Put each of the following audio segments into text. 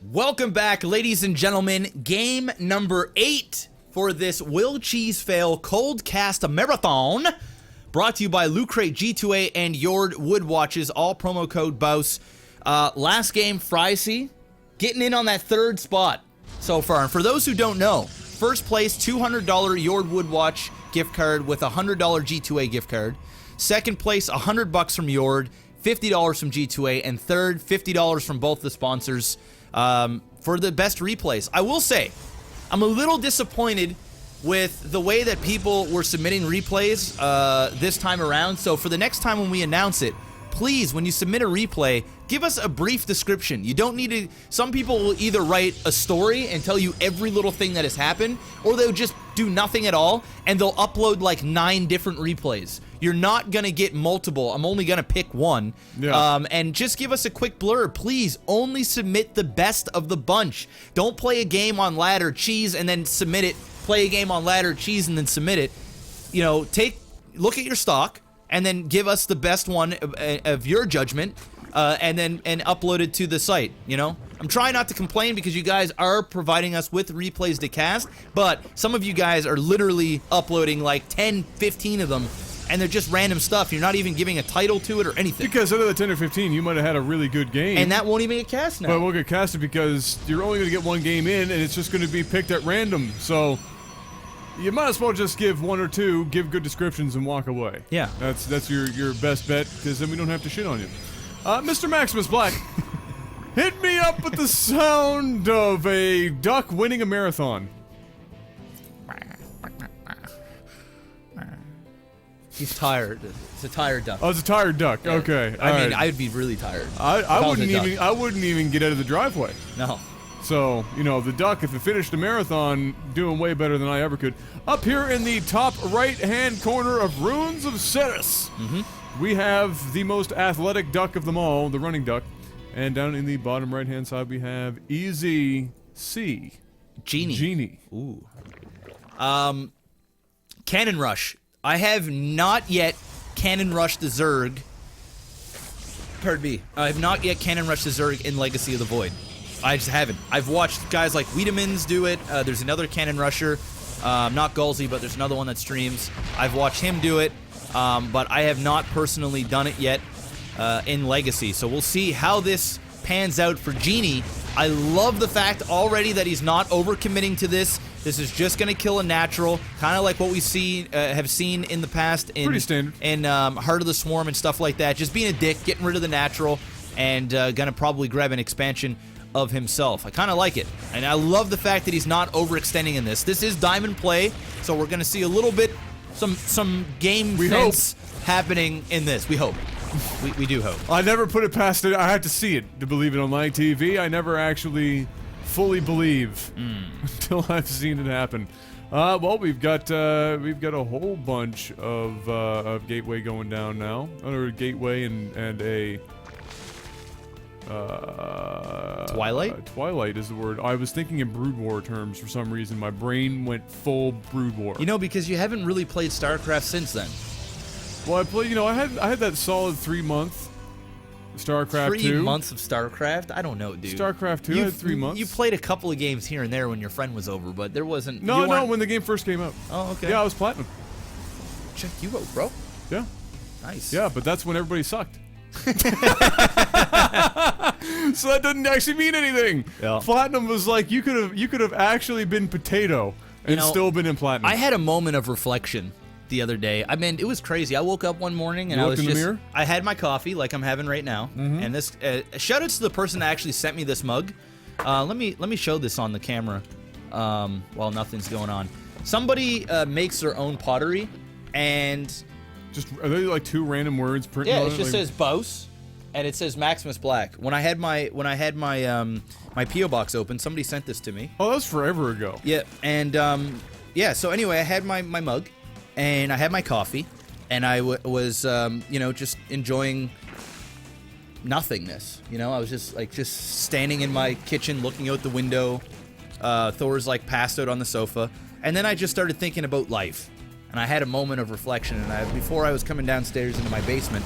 Welcome back, ladies and gentlemen. Game number 8 for this Will Cheese Fail Cold Cast Marathon. Brought to you by Lootcrate, G2A, and JORD Wood Watches, all promo code BOUS. Last game, Frizy, getting in on that 3rd spot so far. And for those who don't know, first place, $200 JORD Wood Watch gift card with a $100 G2A gift card. Second place, $100 from JORD, $50 from G2A, and third, $50 from both the sponsors for the best replays. I will say, I'm a little disappointed with the way that people were submitting replays this time around. So for the next time when we announce it, please, when you submit a replay, give us a brief description. You don't need to... Some people will either write a story and tell you every little thing that has happened, or they'll just do nothing at all, and they'll upload like 9 different replays. You're not going to get multiple. I'm only going to pick one. Yeah. And just give us a quick blurb. Please, only submit the best of the bunch. Don't play a game on ladder, cheese, and then submit it. Play a game on ladder, cheese, and then submit it. You know, look at your stock, and then give us the best one of your judgment, and upload it to the site, you know? I'm trying not to complain because you guys are providing us with replays to cast, but some of you guys are literally uploading like 10, 15 of them, and they're just random stuff. You're not even giving a title to it or anything. Because out of the 10 or 15, you might have had a really good game. And that won't even get cast now. But it won't get casted because you're only going to get one game in, and it's just going to be picked at random, so... You might as well just give 1 or 2, give good descriptions, and walk away. Yeah. That's your best bet, because then we don't have to shit on you. Mr. MaximusBlack, hit me up with the sound of a duck winning a marathon. He's tired. It's a tired duck. Oh, it's a tired duck. Yeah. Okay. I mean, I'd be really tired. I wouldn't even get out of the driveway. No. So, you know, the duck, if it finished the marathon, doing way better than I ever could. Up here in the top right-hand corner of Ruins of Ceres, we have the most athletic duck of them all, the running duck. And down in the bottom right-hand side, we have Easy C. Genie. Ooh. Cannon Rush. I have not yet Cannon Rushed the Zerg. Pardon me. I have not yet Cannon Rushed the Zerg in Legacy of the Void. I just haven't. I've watched guys like Wiedemann's do it. There's another Cannon Rusher, not Gulzy, but there's another one that streams. I've watched him do it, but I have not personally done it yet in Legacy. So we'll see how this pans out for Genie. I love the fact already that he's not overcommitting to this. This is just going to kill a natural, kind of like what we have seen in the past in, pretty standard. In Heart of the Swarm and stuff like that. Just being a dick, getting rid of the natural, and going to probably grab an expansion of himself. I kind of like it, and I love the fact that he's not overextending in this. This is diamond play, so we're going to see a little bit, some game sense happening in this. We hope. We do hope. I never put it past it. I had to see it to believe it on LAGTV. I never actually fully believe until I've seen it happen. Well, we've got a whole bunch of Gateway going down now. Or Gateway and a Twilight? Twilight is the word. I was thinking in Brood War terms for some reason. My brain went full Brood War. You know, because you haven't really played StarCraft since then. Well, I played. You know, I had that solid 3-month StarCraft 2. 3 months of StarCraft? I don't know, dude. StarCraft 2 had 3 months. You played a couple of games here and there when your friend was over, but there wasn't. No, when the game first came out. Oh, okay. Yeah, I was platinum. Check you out, bro. Yeah. Nice. Yeah, but that's when everybody sucked. So that doesn't actually mean anything. Yeah. Platinum was like you could have actually been potato and still been in platinum. I had a moment of reflection the other day. I mean, it was crazy. I woke up one morning and I was mirror? I had my coffee like I'm having right now, and this shout outs to the person that actually sent me this mug. Let me show this on the camera while nothing's going on. Somebody makes their own pottery, and just are they like 2 random words printed on it? Yeah, it just says BOUS, and it says MaximusBlack. When I had my my PO box open, somebody sent this to me. Oh, that was forever ago. Yeah, and yeah. So anyway, I had my mug, and I had my coffee, and I was you know, just enjoying nothingness. You know, I was just standing in my kitchen, looking out the window. Thor's like passed out on the sofa, and then I just started thinking about life. And I had a moment of reflection, and before I was coming downstairs into my basement,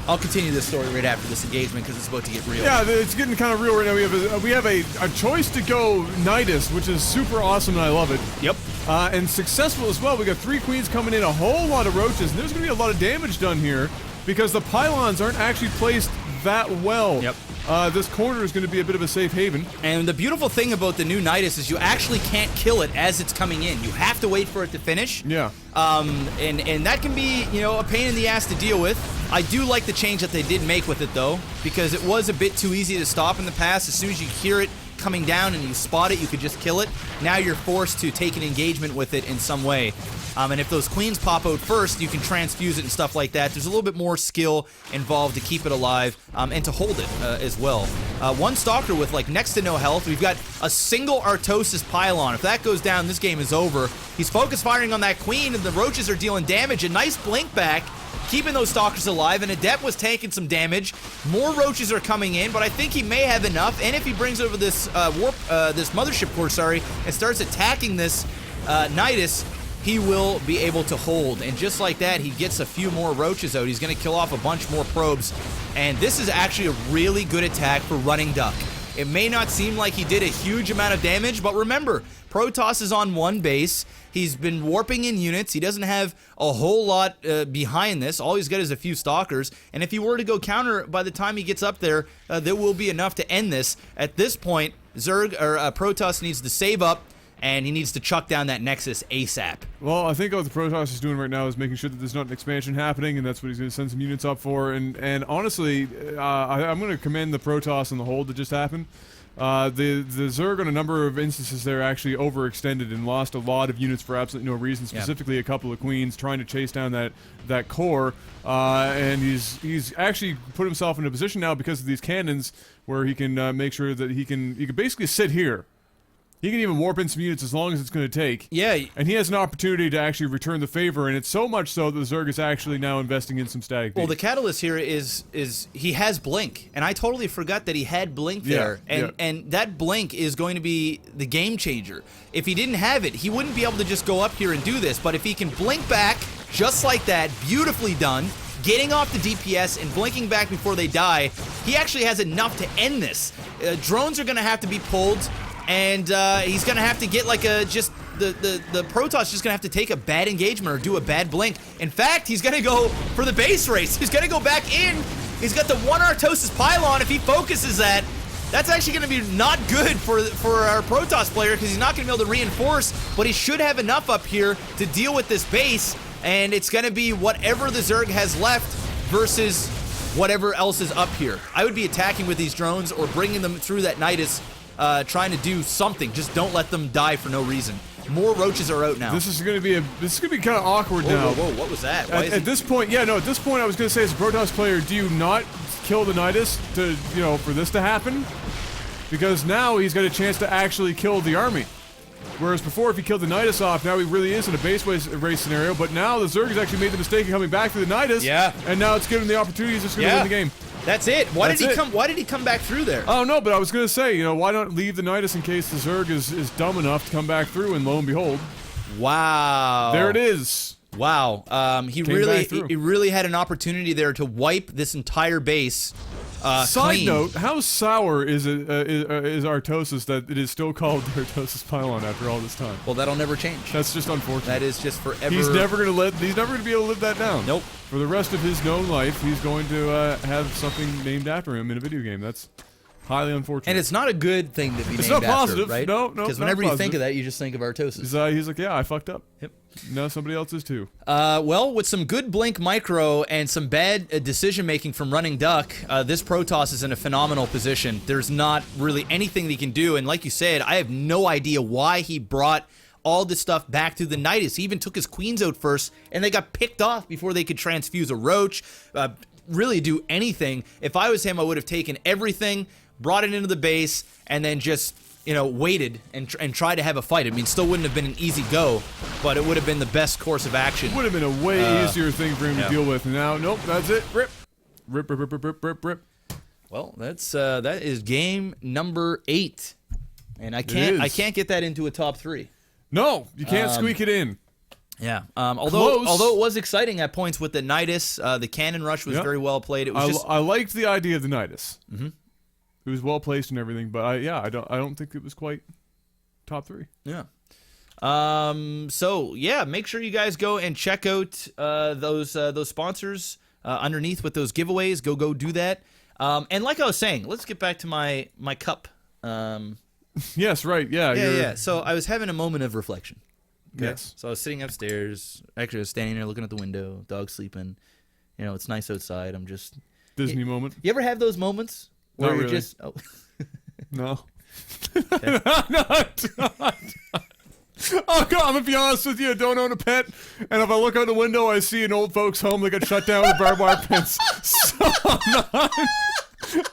I'll continue this story right after this engagement because it's about to get real. Yeah, it's getting kind of real right now. We have a choice to go Nidus, which is super awesome, and I love it. Yep. And successful as well. We got 3 queens coming in, a whole lot of roaches, and there's going to be a lot of damage done here because the pylons aren't actually placed that well. Yep. This corner is going to be a bit of a safe haven. And the beautiful thing about the new Nidus is you actually can't kill it as it's coming in. You have to wait for it to finish. Yeah. And that can be, you know, a pain in the ass to deal with. I do like the change that they did make with it, though, because it was a bit too easy to stop in the past. As soon as you hear it coming down and you spot it, you could just kill it. Now you're forced to take an engagement with it in some way. And if those queens pop out first, you can transfuse it and stuff like that. There's a little bit more skill involved to keep it alive and to hold it as well. One Stalker with like next to no health. We've got a single Artosis Pylon. If that goes down, this game is over. He's focus firing on that queen, and the roaches are dealing damage. A nice blink back, keeping those Stalkers alive, and Adept was taking some damage. More roaches are coming in, but I think he may have enough. And if he brings over this this Mothership Core, and starts attacking this Nidus, he will be able to hold. And just like that, he gets a few more roaches out. He's going to kill off a bunch more probes. And this is actually a really good attack for Running Duck. It may not seem like he did a huge amount of damage, but remember, Protoss is on one base. He's been warping in units. He doesn't have a whole lot behind this. All he's got is a few Stalkers. And if he were to go counter, by the time he gets up there, there will be enough to end this. At this point, Protoss needs to save up, and he needs to chuck down that Nexus ASAP. Well, I think what the Protoss is doing right now is making sure that there's not an expansion happening, and that's what he's going to send some units up for. And honestly, I'm going to commend the Protoss on the hold that just happened. The Zerg on a number of instances there actually overextended and lost a lot of units for absolutely no reason, specifically a couple of queens trying to chase down that core. And he's actually put himself in a position now because of these cannons where he can make sure that he can basically sit here. He can even warp in some units as long as it's going to take. Yeah. And he has an opportunity to actually return the favor, and it's so much so that the Zerg is actually now investing in some static beams. Well, the catalyst here is he has Blink, and I totally forgot that he had Blink there. And that Blink is going to be the game changer. If he didn't have it, he wouldn't be able to just go up here and do this, but if he can blink back just like that, beautifully done, getting off the DPS and blinking back before they die, he actually has enough to end this. Drones are going to have to be pulled, and he's going to have to get like the Protoss is just going to have to take a bad engagement or do a bad blink. In fact, he's going to go for the base race. He's going to go back in. He's got the one Artosis Pylon. If he focuses that, that's actually going to be not good for our Protoss player because he's not going to be able to reinforce, but he should have enough up here to deal with this base, and it's going to be whatever the Zerg has left versus whatever else is up here. I would be attacking with these drones or bringing them through that Nidus, trying to do something. Just don't let them die for no reason. More roaches are out now. This is going to be kind of awkward now. Whoa, what was that? At this point, at this point, I was going to say, as a Protoss player, do you not kill the Nidus to, for this to happen? Because now he's got a chance to actually kill the army. Whereas before, if he killed the Nidus off, now he really is in a base race scenario. But now the Zerg has actually made the mistake of coming back to the Nidus. Yeah. And now it's giving him the opportunity. He's just going to win the game. That's it. Why did he come back through there? Oh no, but I was gonna say, why not leave the Nidus in case the Zerg is dumb enough to come back through, and lo and behold, wow, there it is. Wow, he really had an opportunity there to wipe this entire base. Side note: how sour is Artosis that it is still called the Artosis Pylon after all this time? Well, that'll never change. That's just unfortunate. That is just forever. He's never gonna be able to live that down. Nope. For the rest of his known life, he's going to have something named after him in a video game. That's highly unfortunate. And it's not a good thing to be named after. It's not positive, right? No. Because whenever you think of that, you just think of Artosis. He's like, yeah, I fucked up. Yep. Now somebody else is too. Well, with some good Blink Micro and some bad decision-making from Running Duck, this Protoss is in a phenomenal position. There's not really anything that he can do, and like you said, I have no idea why he brought all this stuff back to the Nidus. He even took his queens out first, and they got picked off before they could transfuse a roach, really do anything. If I was him, I would have taken everything, brought it into the base, and then just, waited and tried to have a fight. I mean, still wouldn't have been an easy go, but it would have been the best course of action. Would have been a way easier thing for him to deal with. And now, nope, that's it. Rip. Rip, rip, rip, rip, rip, rip, rip. Well, that is game number 8. And I can't get that into a top 3. No, you can't squeak it in. Yeah. Close. Although it was exciting at points with the Nidus, the cannon rush was very well played. It was I liked the idea of the Nidus. Mm-hmm. It was well placed and everything, but I don't think it was quite top 3. Yeah. So yeah, make sure you guys go and check out those sponsors underneath with those giveaways. Go do that. And like I was saying, let's get back to my cup. Yes, right. Yeah. So I was having a moment of reflection. Okay? Yes. So I was sitting upstairs. Actually, I was standing there looking at the window. Dog sleeping. You know, it's nice outside. I'm just Disney moment. You ever have those moments where Not you're really. just No. Okay. Oh God, I'm gonna be honest with you. I don't own a pet, and if I look out the window, I see an old folks' home that got shut down with barbed wire fence. So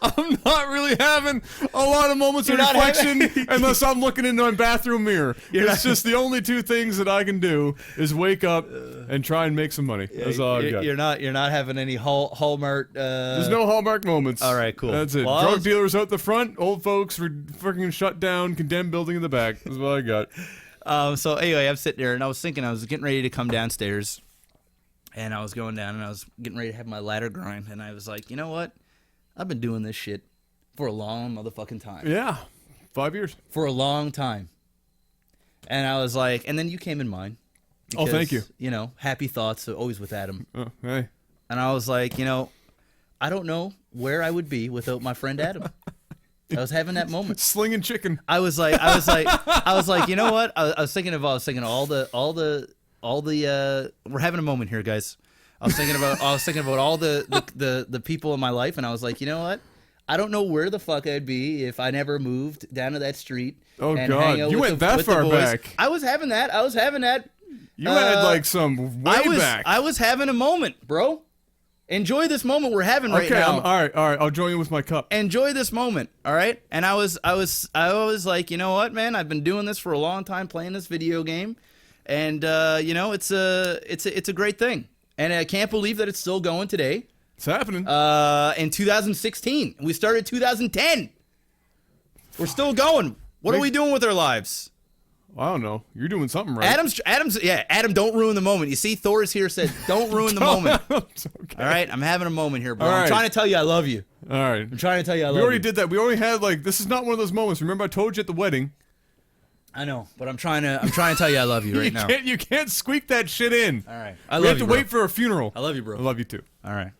I'm not really having a lot of moments of reflection unless I'm looking into my bathroom mirror. It's just the only 2 things that I can do is wake up and try and make some money. That's all I've got. You're not having any Hallmark. There's no Hallmark moments. All right, cool. That's it. Well, Drug dealers out the front, old folks were freaking shut down, condemned building in the back. That's what I got. So anyway, I'm sitting there and I was thinking I was getting ready to come downstairs, and I was going down and I was getting ready to have my ladder grind, and I was like, you know what? I've been doing this shit for a long motherfucking time. Yeah, 5 years. For a long time. And I was like, and then you came in mind. Oh, thank you. You know, happy thoughts always with Adam. Oh, hey. And I was like, you know, I don't know where I would be without my friend Adam. I was having that moment. Slinging chicken. I was like, you know what? I was thinking of all the. We're having a moment here, guys. I was thinking about all the people in my life, and I was like, you know what? I don't know where the fuck I'd be if I never moved down to that street. Oh and God, hang out you with went the, that with far the boys. back. I was having that. You had like some way back. I was having a moment, bro. Enjoy this moment we're having right now. All right. All right. I'll join you with my cup. Enjoy this moment, all right? And I was like, you know what, man? I've been doing this for a long time, playing this video game, and you know, it's a great thing, and I can't believe that it's still going today. It's happening. In 2016, we started 2010. We're still going. What are we doing with our lives? I don't know. You're doing something right. Adam, don't ruin the moment. You see, Thor is here, said, don't ruin the moment. Okay. All right, I'm having a moment here, bro. All right. I'm trying to tell you I love you. All right. I'm trying to tell you I love you. We already did that. We already had like, this is not one of those moments. Remember I told you at the wedding? I know, but I'm trying to tell you I love you right now. You can't squeak that shit in. All right. We have to wait for a funeral. I love you, bro. I love you too. All right.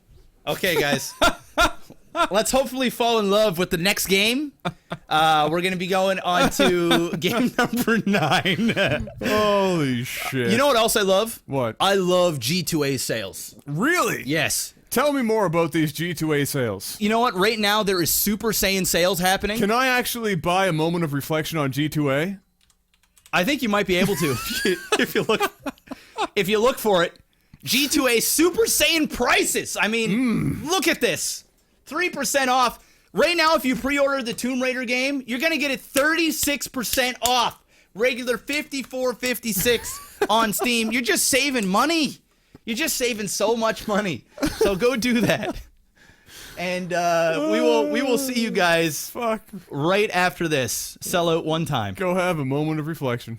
Okay, guys. Let's hopefully fall in love with the next game. We're going to be going on to game number 9. Holy shit. You know what else I love? What? I love G2A sales. Really? Yes. Tell me more about these G2A sales. You know what? Right now, there is Super Saiyan sales happening. Can I actually buy a moment of reflection on G2A? I think you might be able to if you look for it. G2A Super Saiyan prices. I mean, look at this. 3% off. Right now, if you pre-order the Tomb Raider game, you're going to get it 36% off. Regular $54.56 on Steam. You're just saving money. You're just saving so much money. So go do that. And we will see you guys right after this. Sell out one time. Go have a moment of reflection.